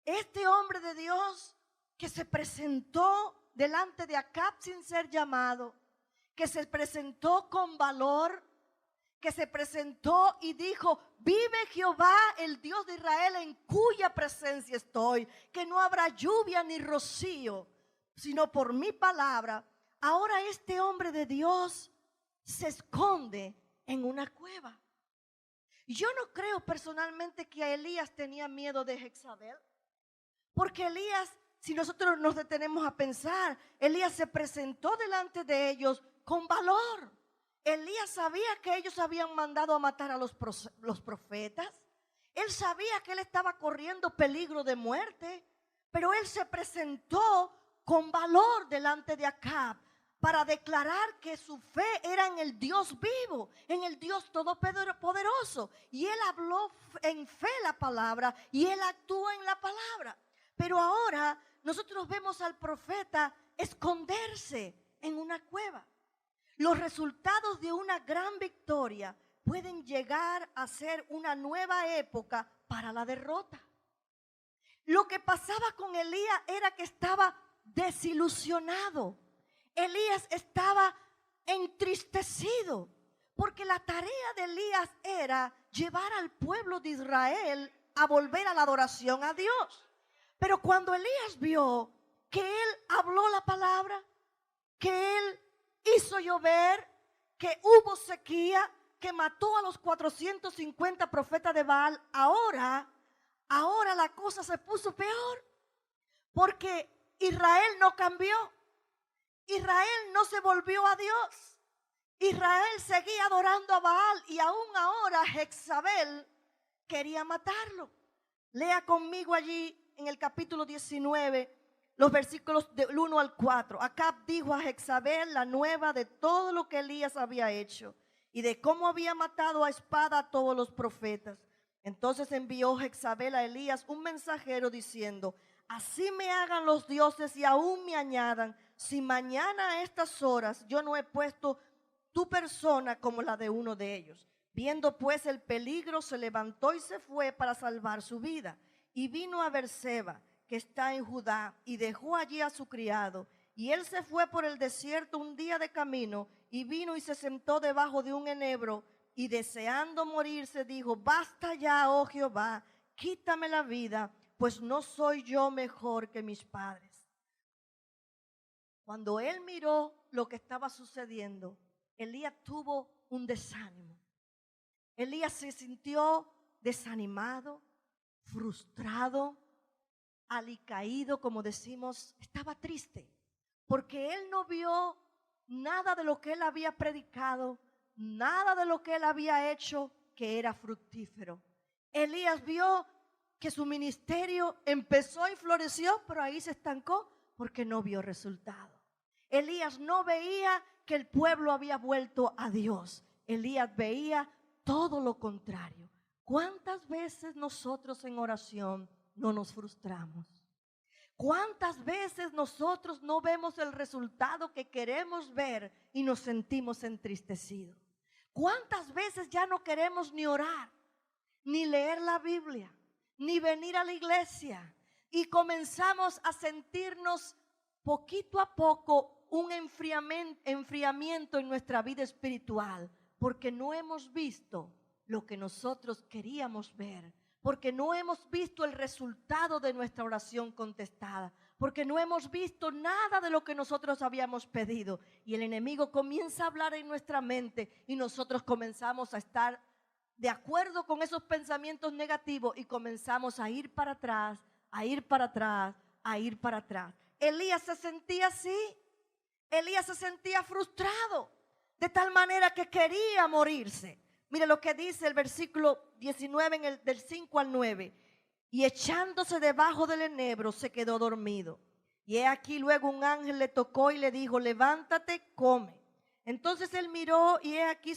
Este hombre de Dios que se presentó delante de Acab sin ser llamado, que se presentó con valor, que se presentó y dijo, vive Jehová, el Dios de Israel, en cuya presencia estoy, que no habrá lluvia ni rocío, sino por mi palabra. Ahora este hombre de Dios se esconde en una cueva. Yo no creo personalmente que a Elías tenía miedo de Jezabel, porque Elías, si nosotros nos detenemos a pensar, Elías se presentó delante de ellos con valor. Elías sabía que ellos habían mandado a matar a los profetas. Él sabía que él estaba corriendo peligro de muerte, pero él se presentó con valor delante de Acab para declarar que su fe era en el Dios vivo, en el Dios todopoderoso. Y él habló en fe la palabra y él actuó en la palabra. Pero ahora nosotros vemos al profeta esconderse en una cueva. Los resultados de una gran victoria pueden llegar a ser una nueva época para la derrota. Lo que pasaba con Elías era que estaba desilusionado. Elías estaba entristecido porque la tarea de Elías era llevar al pueblo de Israel a volver a la adoración a Dios. Pero cuando Elías vio que él habló la palabra, que él hizo llover, que hubo sequía, que mató a los 450 profetas de Baal, ahora la cosa se puso peor, porque Israel no cambió, Israel no se volvió a Dios, Israel seguía adorando a Baal y aún ahora Jezabel quería matarlo. Lea conmigo allí en el capítulo 19, los versículos del 1 al 4. Acab dijo a Jezabel la nueva de todo lo que Elías había hecho y de cómo había matado a espada a todos los profetas. Entonces envió Jezabel a Elías un mensajero diciendo, así me hagan los dioses y aún me añadan, si mañana a estas horas yo no he puesto tu persona como la de uno de ellos. Viendo pues el peligro, se levantó y se fue para salvar su vida. Y vino a Beerseba, que está en Judá, y dejó allí a su criado. Y él se fue por el desierto un día de camino, y vino y se sentó debajo de un enebro, y deseando morirse dijo, basta ya, oh Jehová, quítame la vida, pues no soy yo mejor que mis padres. Cuando él miró lo que estaba sucediendo, Elías tuvo un desánimo. Elías se sintió desanimado, frustrado, alicaído, como decimos, estaba triste, porque él no vio nada de lo que él había predicado, nada de lo que él había hecho que era fructífero. Elías vio que su ministerio empezó y floreció, pero ahí se estancó porque no vio resultado. Elías no veía que el pueblo había vuelto a Dios. Elías veía todo lo contrario. ¿Cuántas veces nosotros en oración no nos frustramos? ¿Cuántas veces nosotros no vemos el resultado que queremos ver y nos sentimos entristecidos? ¿Cuántas veces ya no queremos ni orar, ni leer la Biblia, ni venir a la iglesia? Y comenzamos a sentirnos poquito a poco un enfriamiento en nuestra vida espiritual, porque no hemos visto lo que nosotros queríamos ver, porque no hemos visto el resultado de nuestra oración contestada, porque no hemos visto nada de lo que nosotros habíamos pedido. Y el enemigo comienza a hablar en nuestra mente y nosotros comenzamos a estar de acuerdo con esos pensamientos negativos y comenzamos a ir para atrás, a ir para atrás, a ir para atrás. Elías se sentía así. Elías se sentía frustrado, de tal manera que quería morirse. Mire lo que dice el versículo 19 del 5 al 9. Y echándose debajo del enebro se quedó dormido. Y he aquí luego un ángel le tocó y le dijo: levántate, come. Entonces él miró y he aquí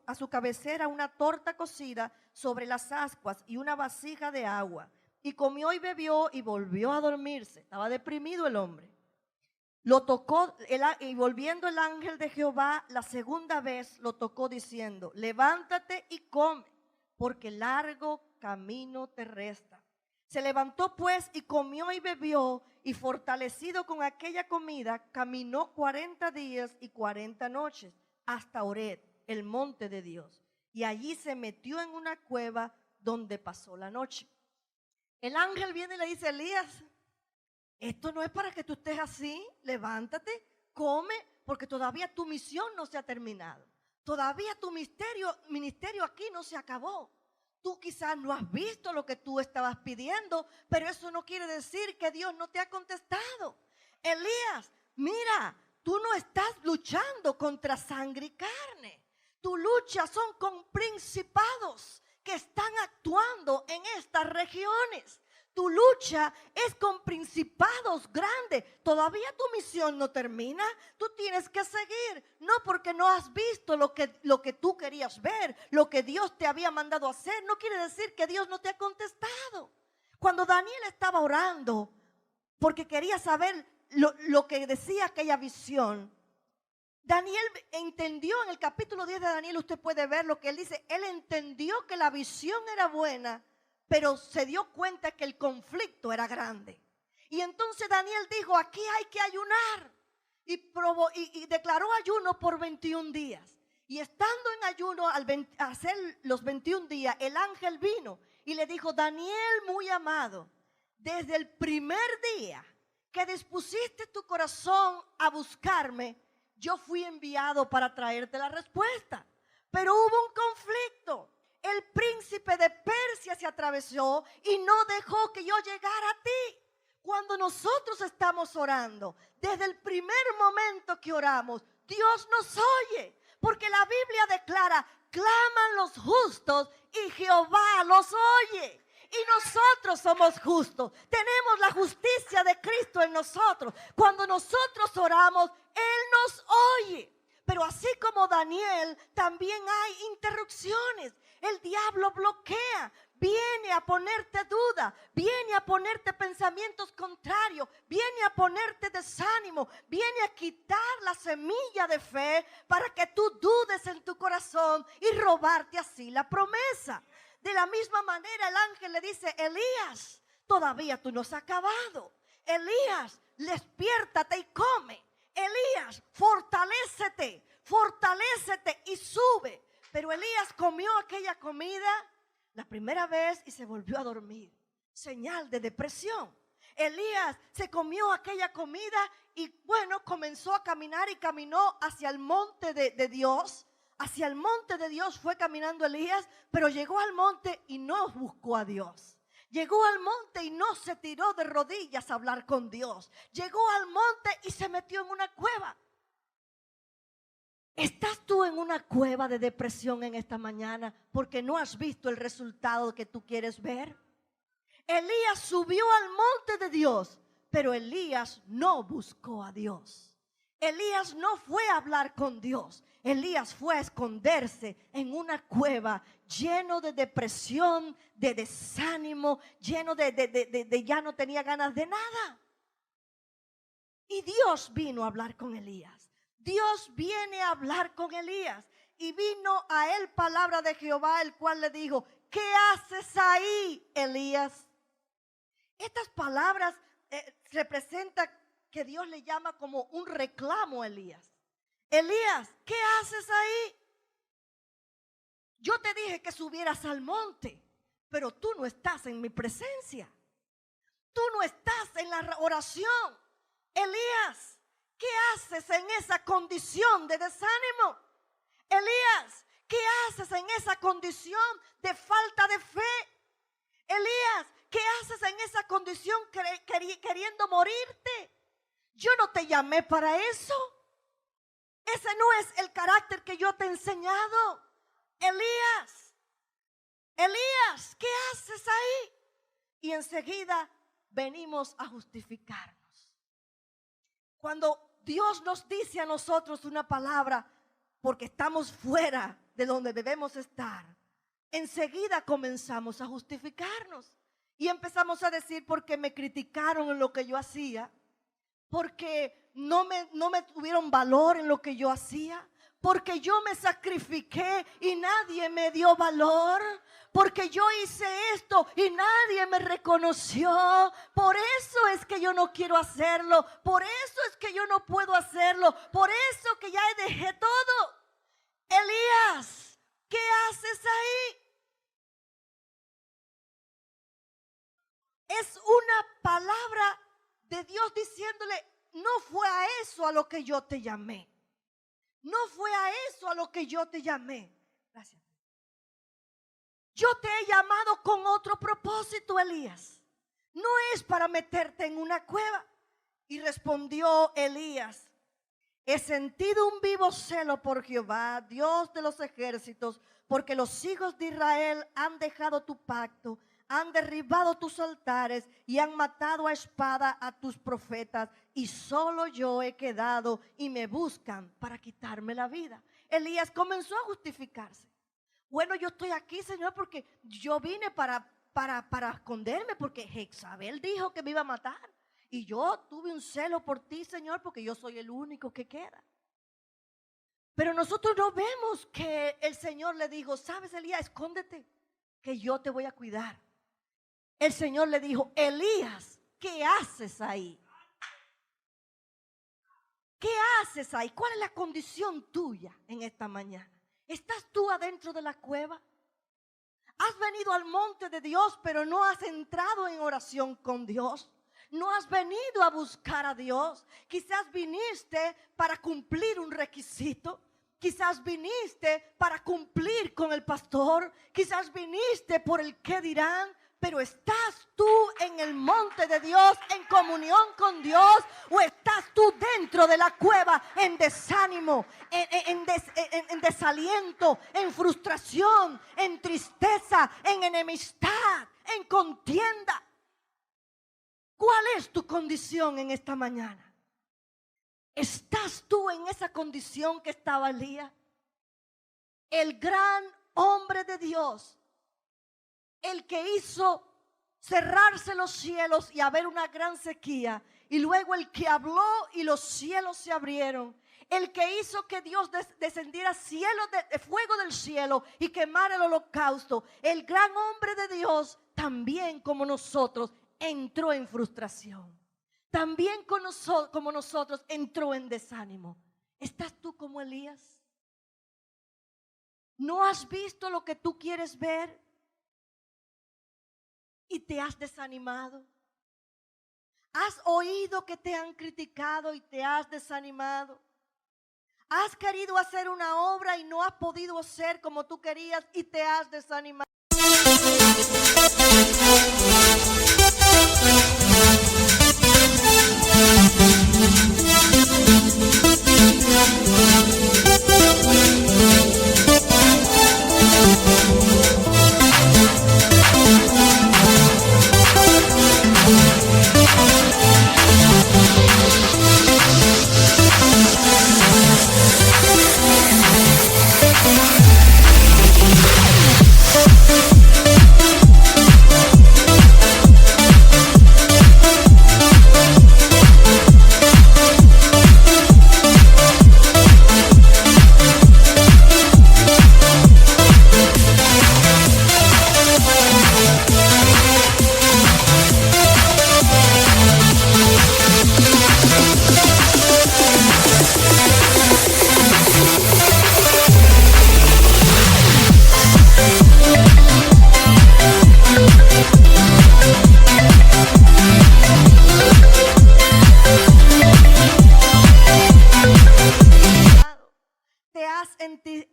a su cabecera una torta cocida sobre las ascuas y una vasija de agua. Y comió y bebió y volvió a dormirse. Estaba deprimido el hombre. Lo tocó y volviendo el ángel de Jehová la segunda vez lo tocó diciendo: levántate y come, porque largo camino te resta. Se levantó pues y comió y bebió, y fortalecido con aquella comida, caminó 40 días y 40 noches hasta Horeb, el monte de Dios. Y allí se metió en una cueva donde pasó la noche. El ángel viene y le dice: Elías, esto no es para que tú estés así. Levántate, come, porque todavía tu misión no se ha terminado. Todavía tu ministerio aquí no se acabó. Tú quizás no has visto lo que tú estabas pidiendo, pero eso no quiere decir que Dios no te ha contestado. Elías, mira, tú no estás luchando contra sangre y carne. Tu lucha son con principados que están actuando en estas regiones. Tu lucha es con principados grandes. Todavía tu misión no termina. Tú tienes que seguir. No porque no has visto lo que tú querías ver, lo que Dios te había mandado hacer, no quiere decir que Dios no te ha contestado. Cuando Daniel estaba orando porque quería saber lo que decía aquella visión, Daniel entendió en el capítulo 10 de Daniel, usted puede ver lo que él dice. Él entendió que la visión era buena, pero se dio cuenta que el conflicto era grande. Y entonces Daniel dijo: aquí hay que ayunar. Y declaró ayuno por 21 días. Y estando en ayuno al hacer los 21 días, el ángel vino y le dijo: Daniel, muy amado, desde el primer día que dispusiste tu corazón a buscarme, yo fui enviado para traerte la respuesta. Pero hubo un conflicto. El príncipe de Persia se atravesó y no dejó que yo llegara a ti. Cuando nosotros estamos orando, desde el primer momento que oramos, Dios nos oye. Porque la Biblia declara: claman los justos y Jehová los oye. Y nosotros somos justos. Tenemos la justicia de Cristo en nosotros. Cuando nosotros oramos, Él nos oye. Pero así como Daniel, también hay interrupciones. El diablo bloquea, viene a ponerte duda, viene a ponerte pensamientos contrarios, viene a ponerte desánimo, viene a quitar la semilla de fe para que tú dudes en tu corazón y robarte así la promesa. De la misma manera el ángel le dice: Elías, todavía tú no has acabado. Elías, despiértate y come. Elías, fortalécete y sube. Pero Elías comió aquella comida la primera vez y se volvió a dormir. Señal de depresión. Elías se comió aquella comida y bueno, comenzó a caminar y caminó hacia el monte de Dios. Hacia el monte de Dios fue caminando Elías, pero llegó al monte y no buscó a Dios. Llegó al monte y no se tiró de rodillas a hablar con Dios. Llegó al monte y se metió en una cueva. ¿Estás tú en una cueva de depresión en esta mañana porque no has visto el resultado que tú quieres ver? Elías subió al monte de Dios, pero Elías no buscó a Dios. Elías no fue a hablar con Dios. Elías fue a esconderse en una cueva lleno de depresión, de desánimo, lleno de ya no tenía ganas de nada. Y Dios vino a hablar con Elías. Dios viene a hablar con Elías. Y vino a él palabra de Jehová, el cual le dijo: ¿qué haces ahí, Elías? Estas palabras representan que Dios le llama como un reclamo a Elías. Elías, ¿qué haces ahí? Yo te dije que subieras al monte, pero tú no estás en mi presencia. Tú no estás en la oración. Elías, ¿qué haces en esa condición de desánimo? Elías, ¿qué ¿qué haces en esa condición de falta de fe? Elías, ¿qué haces en esa condición queriendo morirte? Yo no te llamé para eso. Ese no es el carácter que yo te he enseñado. Elías, Elías, ¿qué haces ahí? Y enseguida venimos a justificarnos. Cuando Dios nos dice a nosotros una palabra, porque estamos fuera de donde debemos estar, enseguida comenzamos a justificarnos. Y empezamos a decir, porque me criticaron en lo que yo hacía, porque no me tuvieron valor en lo que yo hacía, porque yo me sacrifiqué y nadie me dio valor, porque yo hice esto y nadie me reconoció. Por eso es que yo no quiero hacerlo, por eso es que yo no puedo hacerlo, por eso que ya dejé todo. Elías, ¿qué haces ahí? Es una palabra de Dios diciéndole, no fue a eso a lo que yo te llamé. No fue a eso a lo que yo te llamé. Gracias. Yo te he llamado con otro propósito, Elías. No es para meterte en una cueva. Y respondió Elías, he sentido un vivo celo por Jehová, Dios de los ejércitos, porque los hijos de Israel han dejado tu pacto, han derribado tus altares y han matado a espada a tus profetas, y solo yo he quedado y me buscan para quitarme la vida. Elías comenzó a justificarse. Bueno, yo estoy aquí, Señor, porque yo vine para esconderme, porque Jezabel dijo que me iba a matar. Y yo tuve un celo por ti, Señor, porque yo soy el único que queda. Pero nosotros no vemos que el Señor le dijo, ¿sabes, Elías? Escóndete, que yo te voy a cuidar. El Señor le dijo, Elías, ¿qué haces ahí? ¿Qué haces ahí? ¿Cuál es la condición tuya en esta mañana? ¿Estás tú adentro de la cueva? ¿Has venido al monte de Dios, pero no has entrado en oración con Dios? ¿No has venido a buscar a Dios? Quizás viniste para cumplir un requisito. Quizás viniste para cumplir con el pastor. Quizás viniste por el qué dirán. Pero ¿estás tú en el monte de Dios, en comunión con Dios? ¿O estás tú dentro de la cueva en desánimo, en desaliento, en frustración, en tristeza, en enemistad, en contienda? ¿Cuál es tu condición en esta mañana? ¿Estás tú en esa condición que estaba Elías? El gran hombre de Dios, el que hizo cerrarse los cielos y haber una gran sequía, y luego el que habló y los cielos se abrieron, el que hizo que Dios descendiera cielo de fuego del cielo y quemara el holocausto, el gran hombre de Dios, también como nosotros entró en frustración, también como nosotros entró en desánimo. ¿Estás tú como Elías? ¿No has visto lo que tú quieres ver y te has desanimado? ¿Has oído que te han criticado y te has desanimado? ¿Has querido hacer una obra y no has podido hacer como tú querías y te has desanimado?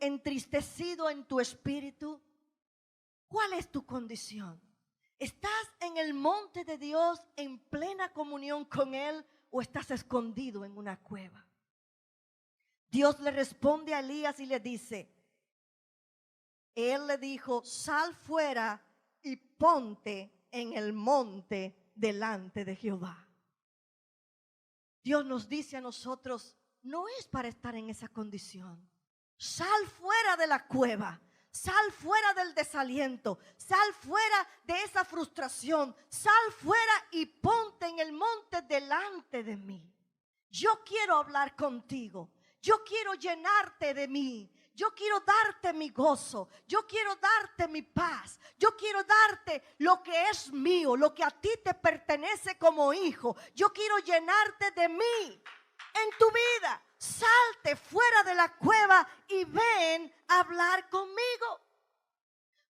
entristecido en tu espíritu? ¿Cuál es tu condición? ¿Estás en el monte de Dios en plena comunión con Él o estás escondido en una cueva? Dios le responde a Elías y le dice, Él le dijo, sal fuera y ponte en el monte delante de Jehová. Dios nos dice a nosotros, no es para estar en esa condición. Sal fuera de la cueva. Sal fuera del desaliento, sal fuera de esa frustración, sal fuera y ponte en el monte delante de mí. Yo quiero hablar contigo, yo quiero llenarte de mí, yo quiero darte mi gozo, yo quiero darte mi paz, yo quiero darte lo que es mío, lo que a ti te pertenece como hijo. Yo quiero llenarte de mí en tu vida. Salte fuera de la cueva y ven a hablar conmigo.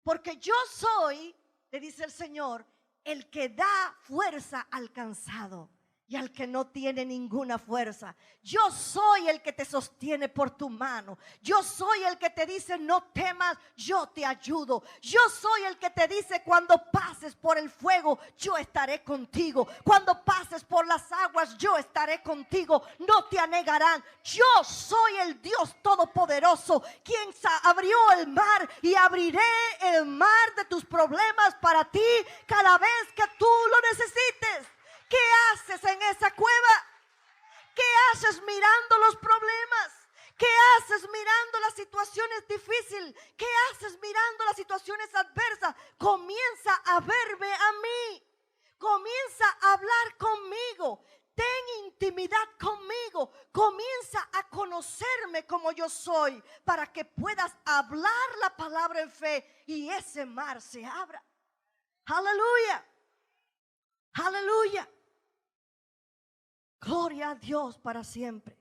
Porque yo soy, le dice el Señor, el que da fuerza al cansado y al que no tiene ninguna fuerza. Yo soy el que te sostiene por tu mano. Yo soy el que te dice no temas, yo te ayudo. Yo soy el que te dice cuando pases por el fuego, yo estaré contigo. Cuando pases por las aguas, yo estaré contigo. No te anegarán. Yo soy el Dios todopoderoso, quien abrió el mar y abriré el mar de tus problemas para ti cada vez que tú lo necesites. ¿Qué haces en esa cueva? ¿Qué haces mirando los problemas? ¿Qué haces mirando las situaciones difíciles? ¿Qué haces mirando las situaciones adversas? Comienza a verme a mí. Comienza a hablar conmigo. Ten intimidad conmigo. Comienza a conocerme como yo soy para que puedas hablar la palabra en fe y ese mar se abra. Aleluya. Aleluya. Gloria a Dios para siempre.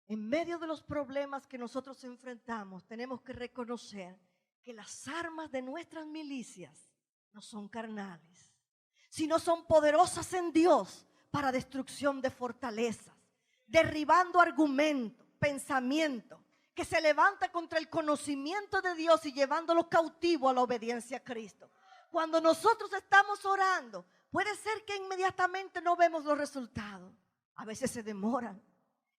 En medio de los problemas que nosotros enfrentamos, tenemos que reconocer que las armas de nuestras milicias no son carnales, sino son poderosas en Dios para destrucción de fortalezas, derribando argumentos, pensamientos que se levanta contra el conocimiento de Dios y llevándolo cautivo a la obediencia a Cristo. Cuando nosotros estamos orando, puede ser que inmediatamente no vemos los resultados. A veces se demoran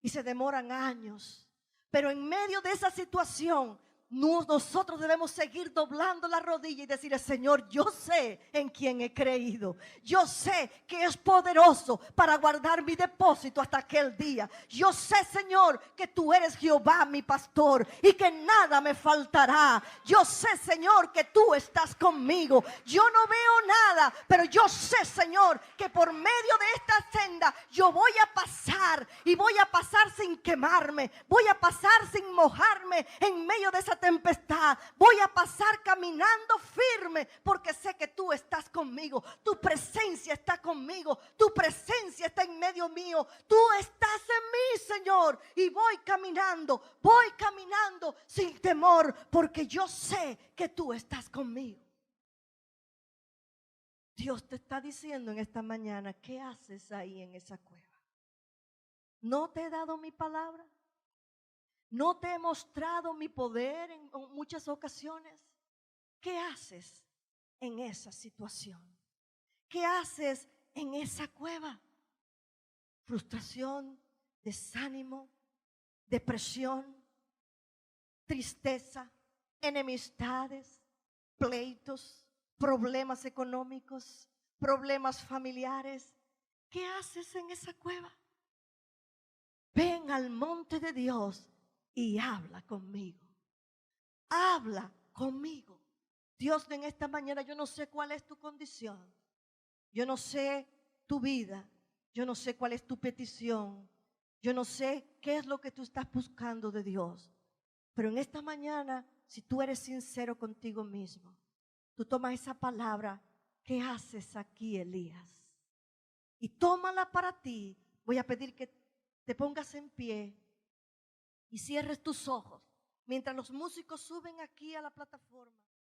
y se demoran años. Pero en medio de esa situación, nosotros debemos seguir doblando la rodilla y decirle, Señor, yo sé en quién he creído. Yo sé que es poderoso para guardar mi depósito hasta aquel día. Yo sé, Señor, que tú eres Jehová, mi pastor, y que nada me faltará. Yo sé, Señor, que tú estás conmigo. Yo no veo nada, pero yo sé, Señor, que por medio de esta senda yo voy a pasar y voy a pasar sin quemarme. Voy a pasar sin mojarme en medio de esa tempestad. Voy a pasar caminando firme porque sé que tú estás conmigo. Tu presencia está conmigo. Tu presencia está en medio mío. Tú estás en mí, Señor. Y voy caminando sin temor porque yo sé que tú estás conmigo. Dios te está diciendo en esta mañana, ¿qué haces ahí en esa cueva? ¿No te he dado mi palabra? ¿No te he mostrado mi poder en muchas ocasiones? ¿Qué haces en esa situación? ¿Qué haces en esa cueva? Frustración, desánimo, depresión, tristeza, enemistades, pleitos, problemas económicos, problemas familiares. ¿Qué haces en esa cueva? Ven al monte de Dios y habla conmigo. Habla conmigo. Dios, en esta mañana yo no sé cuál es tu condición. Yo no sé tu vida. Yo no sé cuál es tu petición. Yo no sé qué es lo que tú estás buscando de Dios. Pero en esta mañana, si tú eres sincero contigo mismo, tú tomas esa palabra, ¿qué haces aquí, Elías? Y tómala para ti. Voy a pedir que te pongas en pie y cierres tus ojos mientras los músicos suben aquí a la plataforma.